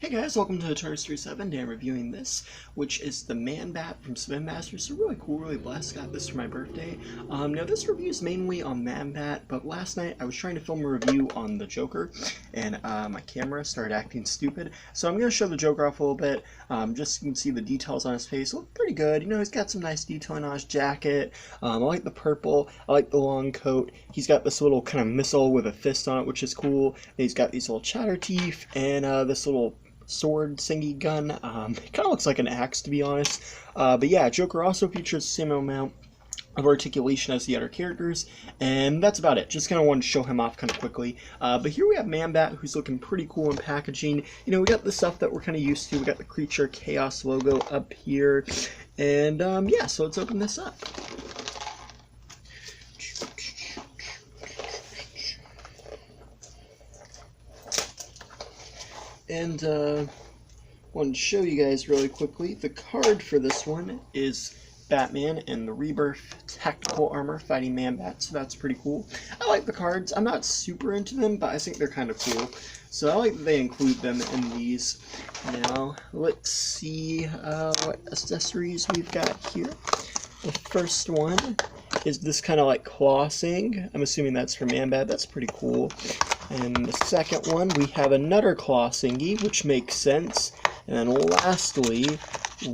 Hey guys, welcome to Tars37. Today I'm reviewing this, which is the Manbat from Spin Masters. So really cool, really blessed. Got this for my birthday. Now this review is mainly on Manbat, but last night I was trying to film a review on the Joker, and my camera started acting stupid. So I'm going to show the Joker off a little bit, just so you can see the details on his face. Look pretty good. You know, he's got some nice detailing on his jacket. I like the purple. I like the long coat. He's got this little kind of missile with a fist on it, which is cool. And he's got these little chatter teeth and this little sword singy gun. It kind of looks like an axe, to be honest. But yeah, Joker also features the same amount of articulation as the other characters, and that's about it. Just kind of wanted to show him off kind of quickly. But here we have Manbat, who's looking pretty cool in packaging. You know, we got the stuff that we're kind of used to. We got the Creature Chaos logo up here, and yeah, so let's open this up. And wanted to show you guys really quickly, the card for this one is Batman in the Rebirth Tactical Armor fighting Manbat, so that's pretty cool. I like the cards. I'm not super into them, but I think they're kind of cool. So I like that they include them in these. Now, let's see what accessories we've got here. The first one is this kind of like claw thing. I'm assuming that's for Manbat. That's pretty cool. And the second one, we have another claw thingy, which makes sense. And then lastly,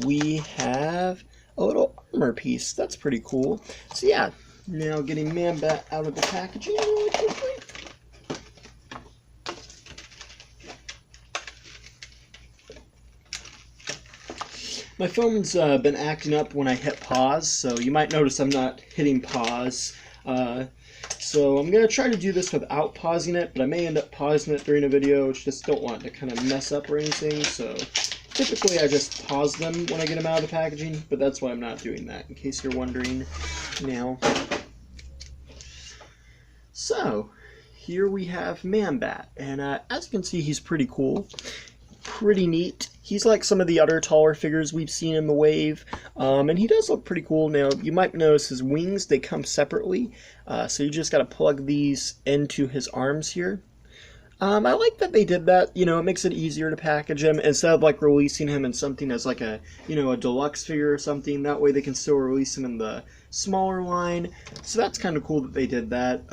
we have a little armor piece. That's pretty cool. So yeah, now getting Manbat out of the packaging really quickly. My phone's been acting up when I hit pause, so you might notice I'm not hitting pause. So I'm going to try to do this without pausing it, but I may end up pausing it during a video, which just don't want to kind of mess up or anything. So typically I just pause them when I get them out of the packaging, but that's why I'm not doing that, in case you're wondering now. So here we have Manbat, and as you can see, he's pretty cool. Pretty neat. He's like some of the other taller figures we've seen in the wave, and he does look pretty cool. Now, you might notice his wings, they come separately, so you just got to plug these into his arms here. I like that they did that. You know, it makes it easier to package him instead of like releasing him in something as like a, you know, a deluxe figure or something. That way they can still release him in the smaller line. So that's kind of cool that they did that.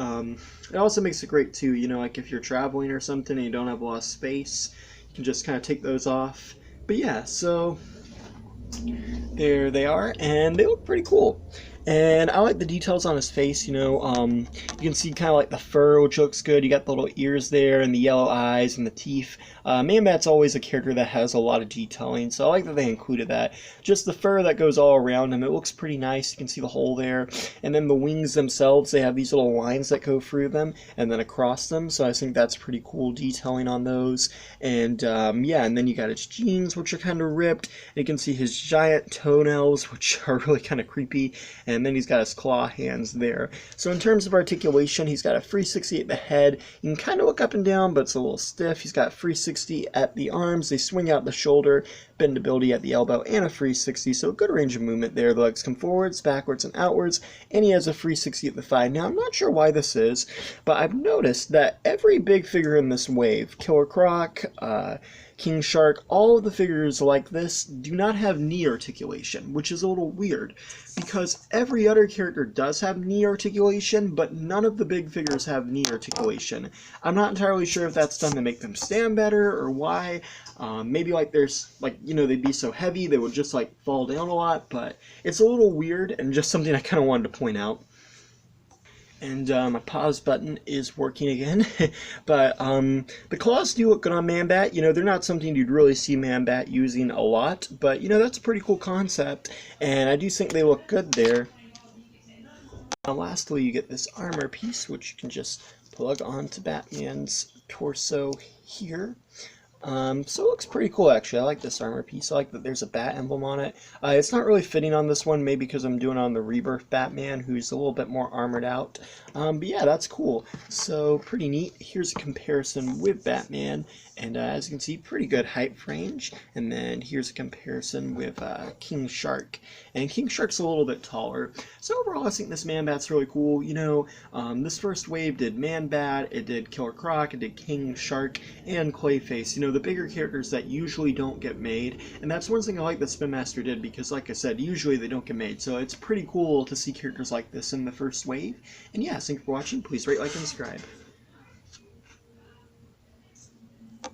It also makes it great too, you know, like if you're traveling or something and you don't have a lot of space, you can just kind of take those off. But yeah, so there they are, and they look pretty cool. And I like the details on his face, you know, you can see kind of like the fur, which looks good. You got the little ears there, and the yellow eyes, and the teeth. Manbat's always a character that has a lot of detailing, so I like that they included that. Just the fur that goes all around him, it looks pretty nice. You can see the hole there. And then the wings themselves, they have these little lines that go through them, and then across them, so I think that's pretty cool detailing on those. And yeah, and then you got his jeans, which are kind of ripped. And you can see his giant toenails, which are really kind of creepy. And then he's got his claw hands there. So in terms of articulation, he's got a 360 at the head. You can kind of look up and down, but it's a little stiff. He's got 360 at the arms. They swing out the shoulder, bendability at the elbow, and a 360. So a good range of movement there. The legs come forwards, backwards, and outwards. And he has a 360 at the thigh. Now, I'm not sure why this is, but I've noticed that every big figure in this wave, Killer Croc, King Shark, all of the figures like this do not have knee articulation, which is a little weird, because every other character does have knee articulation, but none of the big figures have knee articulation. I'm not entirely sure if that's done to make them stand better, or why. Maybe like there's, like, you know, they'd be so heavy they would just like fall down a lot, but it's a little weird, and just something I kind of wanted to point out. And my pause button is working again. But the claws do look good on Manbat. You know, they're not something you'd really see Manbat using a lot, but, you know, that's a pretty cool concept, and I do think they look good there. Lastly, you get this armor piece, which you can just plug onto Batman's torso here. So it looks pretty cool, actually. I like this armor piece. I like that there's a bat emblem on it. It's not really fitting on this one, maybe because I'm doing it on the Rebirth Batman, who's a little bit more armored out. But yeah, that's cool. So pretty neat. Here's a comparison with Batman, and as you can see, pretty good height range. And then here's a comparison with King Shark, and King Shark's a little bit taller. So overall, I think this Manbat's really cool. You know, this first wave did Manbat, it did Killer Croc, it did King Shark, and Clayface. You know, the bigger characters that usually don't get made, and that's one thing I like that Spin Master did, because like I said, usually they don't get made, so it's pretty cool to see characters like this in the first wave. And yeah, thanks for watching. Please rate, like, and subscribe.